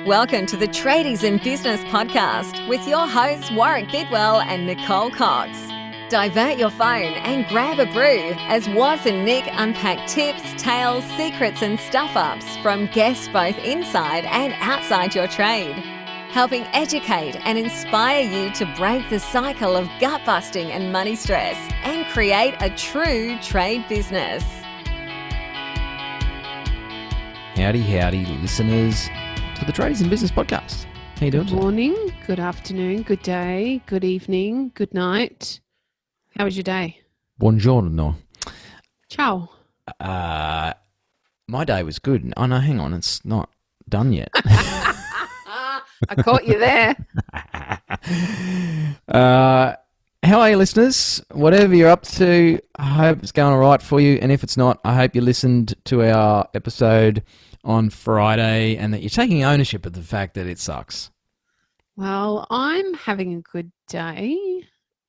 Welcome to the Tradies in Business podcast with your hosts Warwick Bidwell and Nicole Cox. Divert your phone and grab a brew as Waz and Nic unpack tips, tales, secrets and stuff-ups from guests both inside and outside your trade, helping educate and inspire you to break the cycle of gut-busting and money stress and create a true trade business. Howdy, listeners to the Tradies in Business podcast. How you doing Good morning, good afternoon, good day, good evening, good night. How was your day? Buongiorno. Ciao. My day was good. Oh, no, hang on. It's not done yet. I caught you there. How are you, listeners? Whatever you're up to, I hope it's going all right for you. And if it's not, I hope you listened to our episode on Friday and that you're taking ownership of the fact that it sucks. Well, I'm having a good day.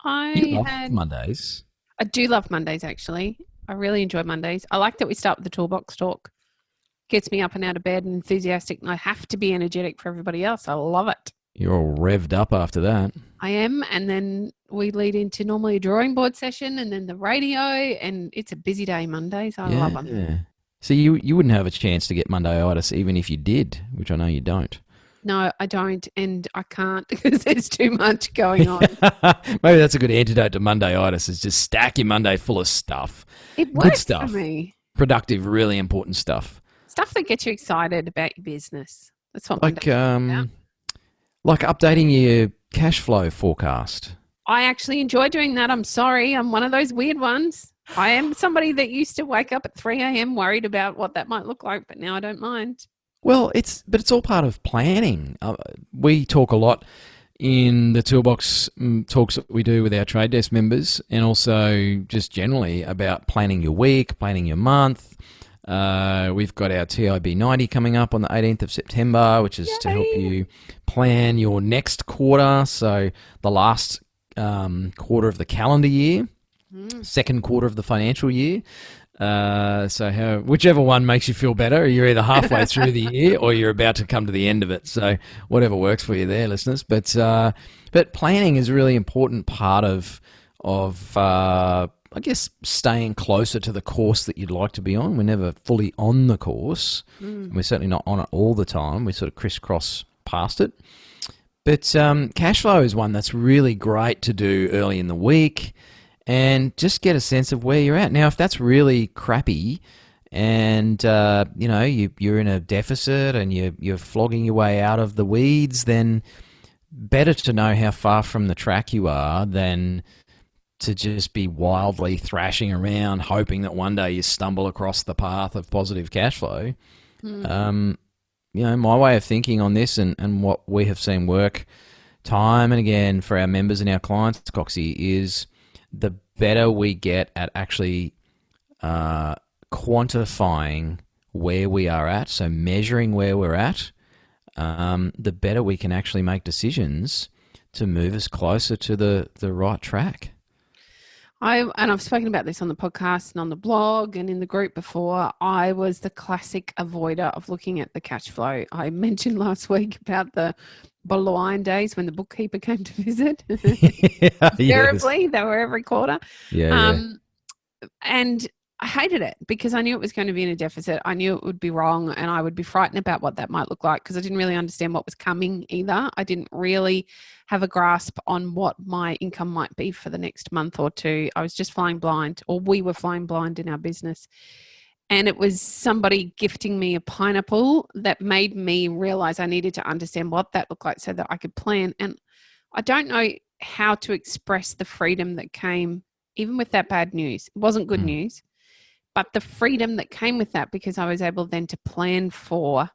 You love Mondays. I do love Mondays, actually. I really enjoy Mondays. I like that we start with the toolbox talk. Gets me up and out of bed and enthusiastic, and I have to be energetic for everybody else. I love it. You're all revved up after that. I am, and then we lead into normally a drawing board session and then the radio, and it's a busy day Mondays. I love them. So you wouldn't have a chance to get Mondayitis even if you did, which I know you don't. No, I don't, and I can't because there's too much going on. Maybe that's a good antidote to Mondayitis, is just stack your Monday full of stuff. It Good works stuff. for me. Productive, really important stuff. Stuff that gets you excited about your business. That's what Like Monday's about. like updating your cash flow forecast. I actually enjoy doing that. I'm sorry. I'm one of those weird ones. I am somebody that used to wake up at 3 a.m. worried about what that might look like, but now I don't mind. Well, it's all part of planning. We talk a lot in the toolbox talks that we do with our trade desk members, and also just generally about planning your week, planning your month. We've got our TIB158 coming up on the 18th of September, which is to help you plan your next quarter. So the last quarter of the calendar year, second quarter of the financial year. Whichever one makes you feel better, you're either halfway through the year or you're about to come to the end of it. So whatever works for you there, listeners. But planning is a really important part of I guess staying closer to the course that you'd like to be on. We're never fully on the course. We're certainly not on it all the time. We sort of crisscross past it. But cash flow is one that's really great to do early in the week and just get a sense of where you're at. Now, if that's really crappy and you're in a deficit and you're flogging your way out of the weeds, then better to know how far from the track you are than to just be wildly thrashing around hoping that one day you stumble across the path of positive cash flow. My way of thinking on this and what we have seen work time and again for our members and our clients, Coxie, is the better we get at actually quantifying where we are at, so measuring where we're at, the better we can actually make decisions to move us closer to the right track. I've spoken about this on the podcast and on the blog and in the group before. I was the classic avoider of looking at the cash flow. I mentioned last week about the blind days when the bookkeeper came to visit. Terribly, they were every quarter. And I hated it because I knew it was going to be in a deficit. I knew it would be wrong and I would be frightened about what that might look like because I didn't really understand what was coming either. I didn't really have a grasp on what my income might be for the next month or two. I was just flying blind, or we were flying blind in our business. And it was somebody gifting me a pineapple that made me realize I needed to understand what that looked like so that I could plan. And I don't know how to express the freedom that came even with that bad news. It wasn't good news. But the freedom that came with that, because I was able then to plan for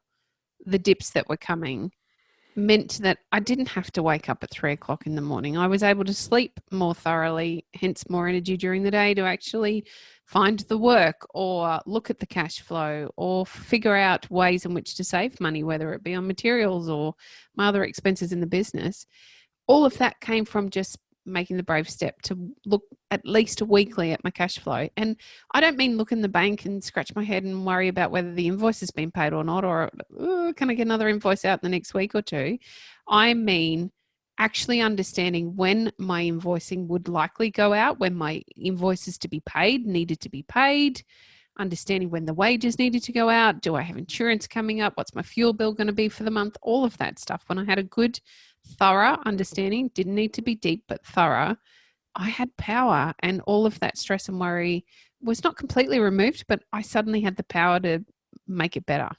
the dips that were coming, meant that I didn't have to wake up at 3 o'clock in the morning. I was able to sleep more thoroughly, hence more energy during the day to actually find the work or look at the cash flow or figure out ways in which to save money, whether it be on materials or my other expenses in the business. All of that came from just making the brave step to look at least weekly at my cash flow. And I don't mean look in the bank and scratch my head and worry about whether the invoice has been paid or not, or can I get another invoice out in the next week or two. I mean actually understanding when my invoicing would likely go out, when my invoices to be paid needed to be paid, understanding when the wages needed to go out. Do I have insurance coming up? What's my fuel bill going to be for the month? All of that stuff. When I had a good, thorough understanding, didn't need to be deep, but thorough, I had power, and all of that stress and worry was not completely removed, but I suddenly had the power to make it better.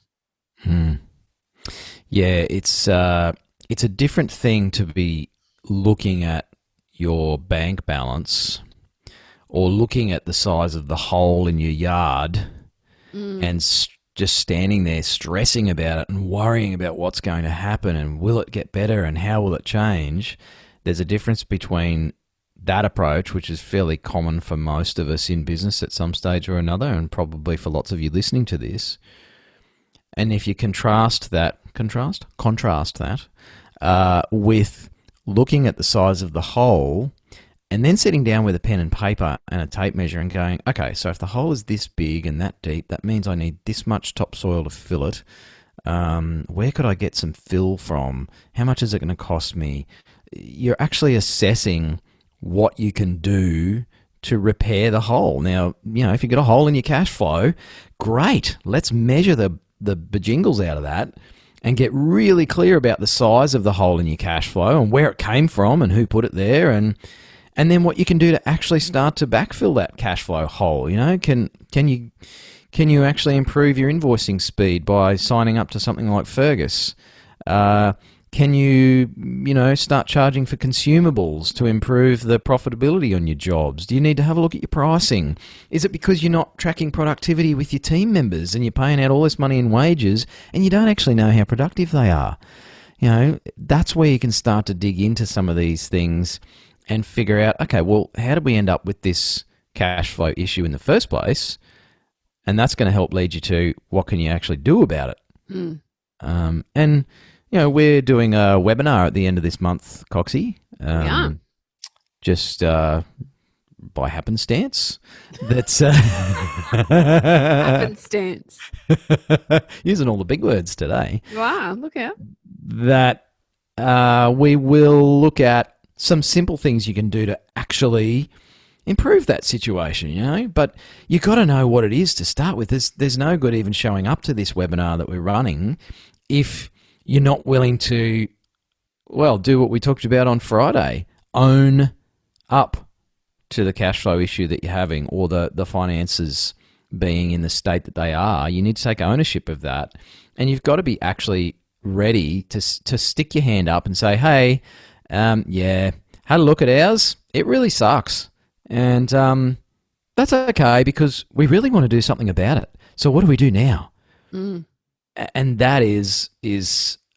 Yeah, it's a different thing to be looking at your bank balance or looking at the size of the hole in your yard and just standing there stressing about it and worrying about what's going to happen and will it get better and how will it change. There's a difference between that approach, which is fairly common for most of us in business at some stage or another, and probably for lots of you listening to this. And if you contrast that with looking at the size of the hole and then sitting down with a pen and paper and a tape measure and going, okay, so if the hole is this big and that deep, that means I need this much topsoil to fill it. Where could I get some fill from? How much is it going to cost me? You're actually assessing what you can do to repair the hole. Now, if you've got a hole in your cash flow, great. Let's measure the bejingles out of that and get really clear about the size of the hole in your cash flow and where it came from and who put it there, and then what you can do to actually start to backfill that cash flow hole. Can you actually improve your invoicing speed by signing up to something like Fergus? Can you start charging for consumables to improve the profitability on your jobs? Do you need to have a look at your pricing? Is it because you're not tracking productivity with your team members and you're paying out all this money in wages and you don't actually know how productive they are? That's where you can start to dig into some of these things and figure out, okay, well, how did we end up with this cash flow issue in the first place? And that's going to help lead you to what can you actually do about it. And we're doing a webinar at the end of this month, Coxie. Just by happenstance. That's happenstance. Using all the big words today. Wow, look out. That we will look at some simple things you can do to actually improve that situation, But you got to know what it is to start with. There's no good even showing up to this webinar that we're running if you're not willing to, do what we talked about on Friday. Own up to the cash flow issue that you're having, or the finances being in the state that they are. You need to take ownership of that. And you've got to be actually ready to stick your hand up and say, hey, had a look at ours. It really sucks. And that's okay because we really want to do something about it. So what do we do now? And that is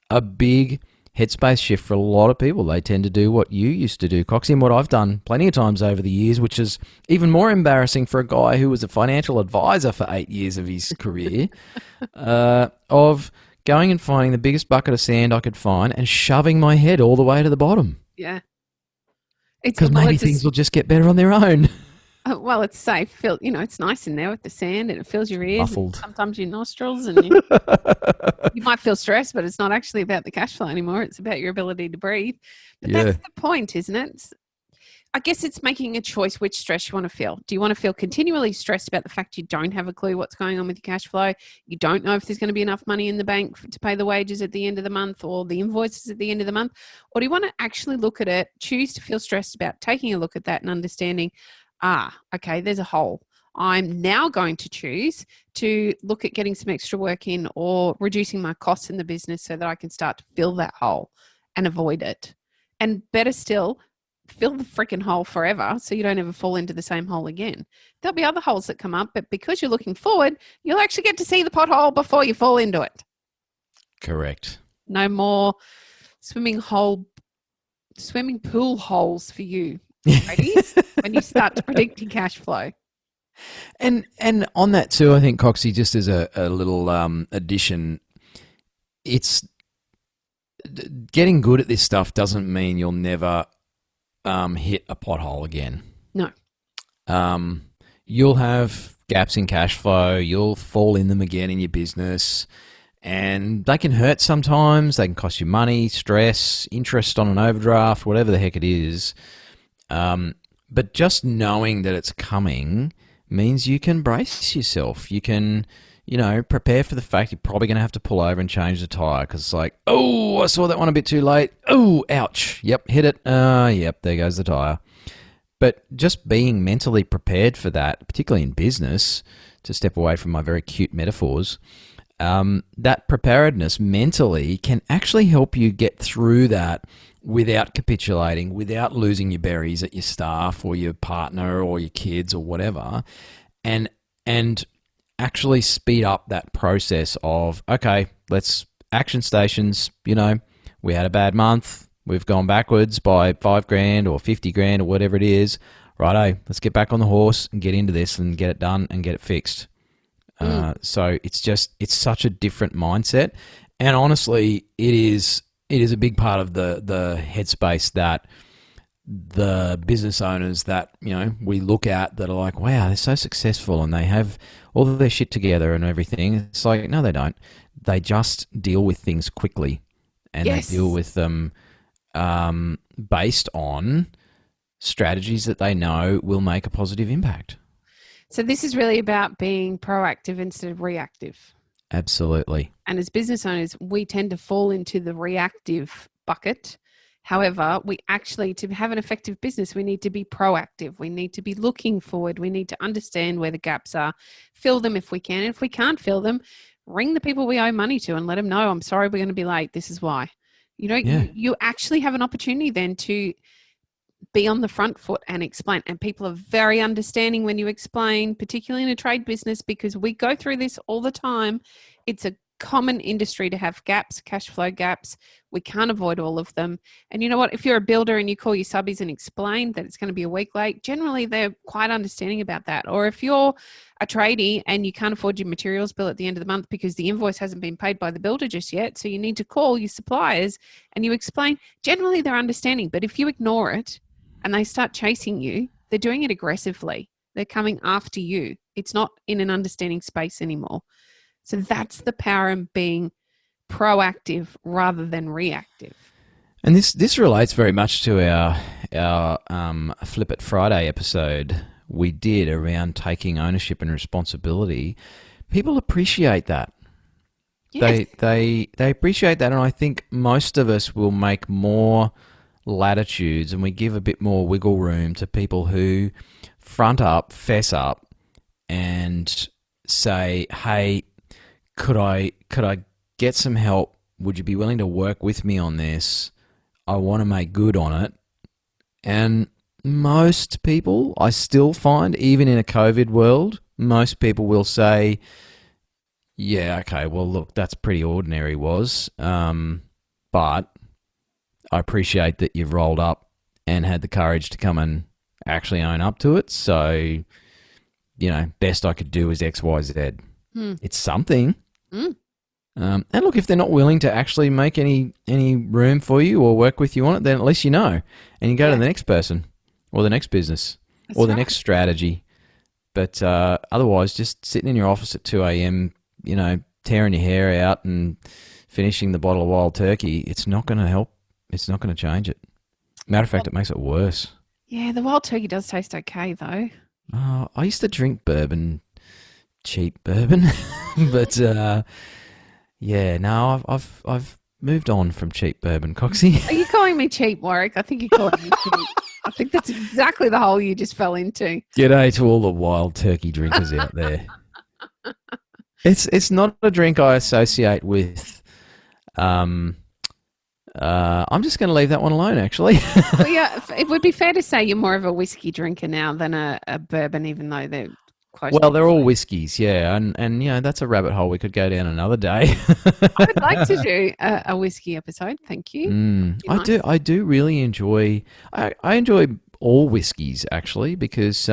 a big headspace shift for a lot of people. They tend to do what you used to do, Coxie, and what I've done plenty of times over the years, which is even more embarrassing for a guy who was a financial advisor for 8 years of his career, of going and finding the biggest bucket of sand I could find and shoving my head all the way to the bottom. Yeah. Because maybe things will just get better on their own. Well, it's safe. It's nice in there with the sand, and it fills your ears. Muffled. Sometimes your nostrils, and you might feel stressed, but it's not actually about the cash flow anymore. It's about your ability to breathe. But that's the point, isn't it? I guess it's making a choice which stress you want to feel. Do you want to feel continually stressed about the fact you don't have a clue what's going on with your cash flow? You don't know if there's going to be enough money in the bank to pay the wages at the end of the month or the invoices at the end of the month? Or do you want to actually look at it, choose to feel stressed about taking a look at that and understanding, okay, there's a hole. I'm now going to choose to look at getting some extra work in or reducing my costs in the business so that I can start to fill that hole and avoid it. And better still, fill the freaking hole forever so you don't ever fall into the same hole again. There'll be other holes that come up, but because you're looking forward, you'll actually get to see the pothole before you fall into it. Correct. No more swimming pool holes for you, ladies, when you start to predict your cash flow. And on that too, I think, Coxie, just as a little addition, it's getting good at this stuff doesn't mean you'll never hit a pothole again. No. You'll have gaps in cash flow. You'll fall in them again in your business. And they can hurt sometimes. They can cost you money, stress, interest on an overdraft, whatever the heck it is. But just knowing that it's coming means you can brace yourself. You can, prepare for the fact you're probably going to have to pull over and change the tyre because it's like, oh, I saw that one a bit too late. Oh, ouch. Yep, hit it. Yep, there goes the tyre. But just being mentally prepared for that, particularly in business, to step away from my very cute metaphors, that preparedness mentally can actually help you get through that without capitulating, without losing your berries at your staff or your partner or your kids or whatever, and actually speed up that process of, okay, let's action stations, we had a bad month, we've gone backwards by $5,000 or $50,000 or whatever it is, righto, let's get back on the horse and get into this and get it done and get it fixed. So it's such a different mindset, and honestly, it is a big part of the headspace that the business owners that we look at that are like, wow, they're so successful and they have all of their shit together and everything. It's like, no, they don't. They just deal with things quickly, and Yes. they deal with them based on strategies that they know will make a positive impact. So this is really about being proactive instead of reactive. Absolutely. And as business owners, we tend to fall into the reactive bucket. However, to have an effective business, we need to be proactive. We need to be looking forward. We need to understand where the gaps are, fill them if we can. And if we can't fill them, ring the people we owe money to and let them know, I'm sorry, we're going to be late. This is why. You actually have an opportunity then to be on the front foot and explain. And people are very understanding when you explain, particularly in a trade business, because we go through this all the time. It's a common industry to have gaps, cash flow gaps. We can't avoid all of them. And you know what? If you're a builder and you call your subbies and explain that it's going to be a week late, generally they're quite understanding about that. Or if you're a tradie and you can't afford your materials bill at the end of the month because the invoice hasn't been paid by the builder just yet, so you need to call your suppliers and you explain, generally they're understanding. But if you ignore it and they start chasing you, they're doing it aggressively. They're coming after you. It's not in an understanding space anymore. So that's the power in being proactive rather than reactive. And this relates very much to our Flip It Friday episode we did around taking ownership and responsibility. People appreciate that. Yes. They appreciate that, and I think most of us will make more latitudes and we give a bit more wiggle room to people who front up, fess up, and say, hey, could I get some help? Would you be willing to work with me on this? I want to make good on it. And most people, I still find, even in a COVID world, most people will say, yeah, okay, well, look, that's pretty ordinary, Waz. But I appreciate that you've rolled up and had the courage to come and actually own up to it. So, best I could do is X, Y, Z. It's something. And look, if they're not willing to actually make any room for you or work with you on it, then at least you know. And you go to the next person or the next business or the next strategy. But otherwise, just sitting in your office at 2 a.m., tearing your hair out and finishing the bottle of wild turkey, it's not going to help. It's not going to change it. Matter of fact, it makes it worse. Yeah, the wild turkey does taste okay, though. I used to drink bourbon, cheap bourbon, but I've moved on from cheap bourbon, Coxie. Are you calling me cheap, Warwick? I think you're calling me cheap. I think that's exactly the hole you just fell into. G'day to all the wild turkey drinkers out there. It's not a drink I associate with. I'm just going to leave that one alone, actually. Well, yeah, it would be fair to say you're more of a whiskey drinker now than a bourbon, even though they're close. Well, they're all whiskies, yeah, and that's a rabbit hole we could go down another day. I would like to do a whiskey episode. Thank you. I do really enjoy. I enjoy all whiskies actually because,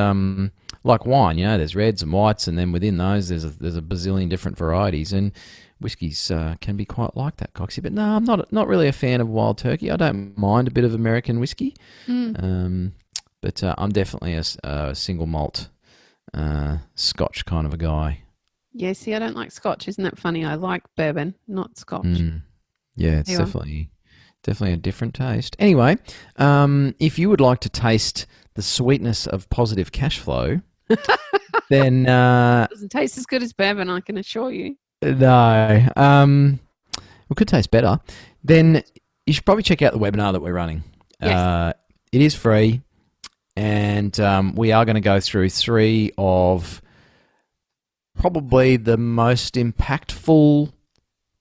like wine, there's reds and whites, and then within those there's a bazillion different varieties. And whiskies can be quite like that, Coxie. But no, I'm not really a fan of wild turkey. I don't mind a bit of American whiskey, but I'm definitely a single malt Scotch kind of a guy. Yeah, see, I don't like Scotch. Isn't that funny? I like bourbon, not Scotch. Yeah, it's definitely a different taste. Anyway, if you would like to taste the sweetness of positive cash flow, then... It doesn't taste as good as bourbon, I can assure you. No. It could taste better. Then you should probably check out the webinar that we're running. Yes. It is free, and we are going to go through 3 of probably the most impactful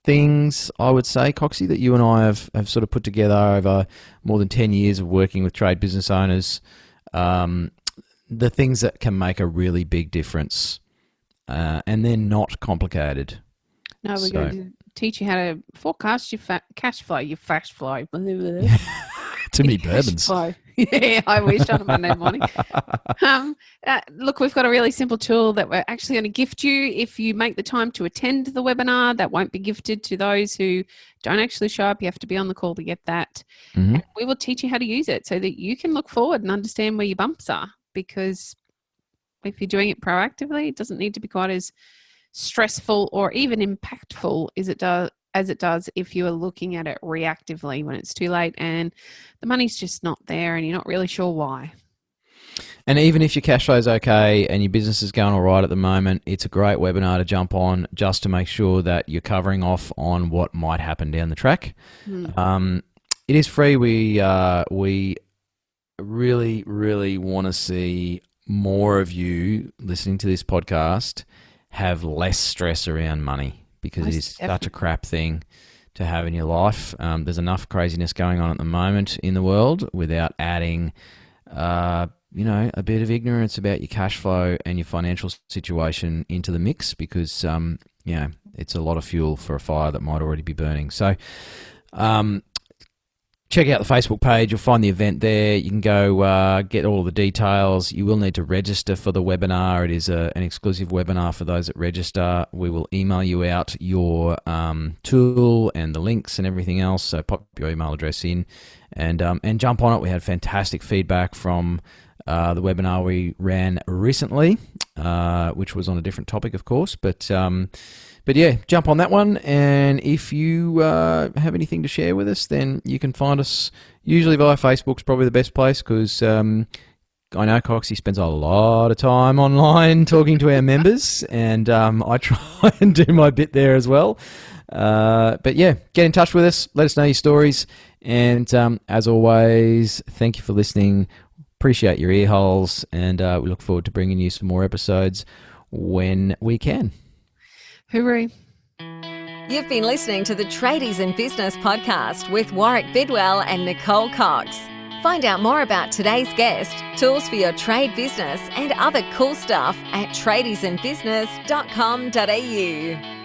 things, I would say, Coxie, that you and I have sort of put together over more than 10 years of working with trade business owners. The things that can make a really big difference, and they're not complicated. No, we're going to teach you how to forecast your cash flow, Too many bourbons. Yeah, I wish on a Monday morning. Look, we've got a really simple tool that we're actually going to gift you if you make the time to attend the webinar. That won't be gifted to those who don't actually show up. You have to be on the call to get that. And we will teach you how to use it so that you can look forward and understand where your bumps are, because if you're doing it proactively, it doesn't need to be quite as stressful or even impactful as it does if you are looking at it reactively when it's too late and the money's just not there and you're not really sure why. And even if your cash flow is okay and your business is going all right at the moment, it's a great webinar to jump on just to make sure that you're covering off on what might happen down the track. It is free. We really, really want to see more of you listening to this podcast have less stress around money, because it is such a crap thing to have in your life. There's enough craziness going on at the moment in the world without adding, a bit of ignorance about your cash flow and your financial situation into the mix, because, it's a lot of fuel for a fire that might already be burning. So, check out the Facebook page. You'll find the event there. You can go get all the details. You will need to register for the webinar. It is an exclusive webinar for those that register. We will email you out your tool and the links and everything else. So pop your email address in and jump on it. We had fantastic feedback from the webinar we ran recently, which was on a different topic, of course. But yeah, jump on that one, and if you have anything to share with us, then you can find us usually via Facebook's probably the best place, because I know Coxie spends a lot of time online talking to our members, and I try and do my bit there as well. But yeah, get in touch with us, let us know your stories, and as always, thank you for listening. Appreciate your ear holes, and we look forward to bringing you some more episodes when we can. Hooray. You've been listening to the Tradies in Business podcast with Warwick Bidwell and Nicole Cox. Find out more about today's guest, tools for your trade business, and other cool stuff at tradiesinbusiness.com.au.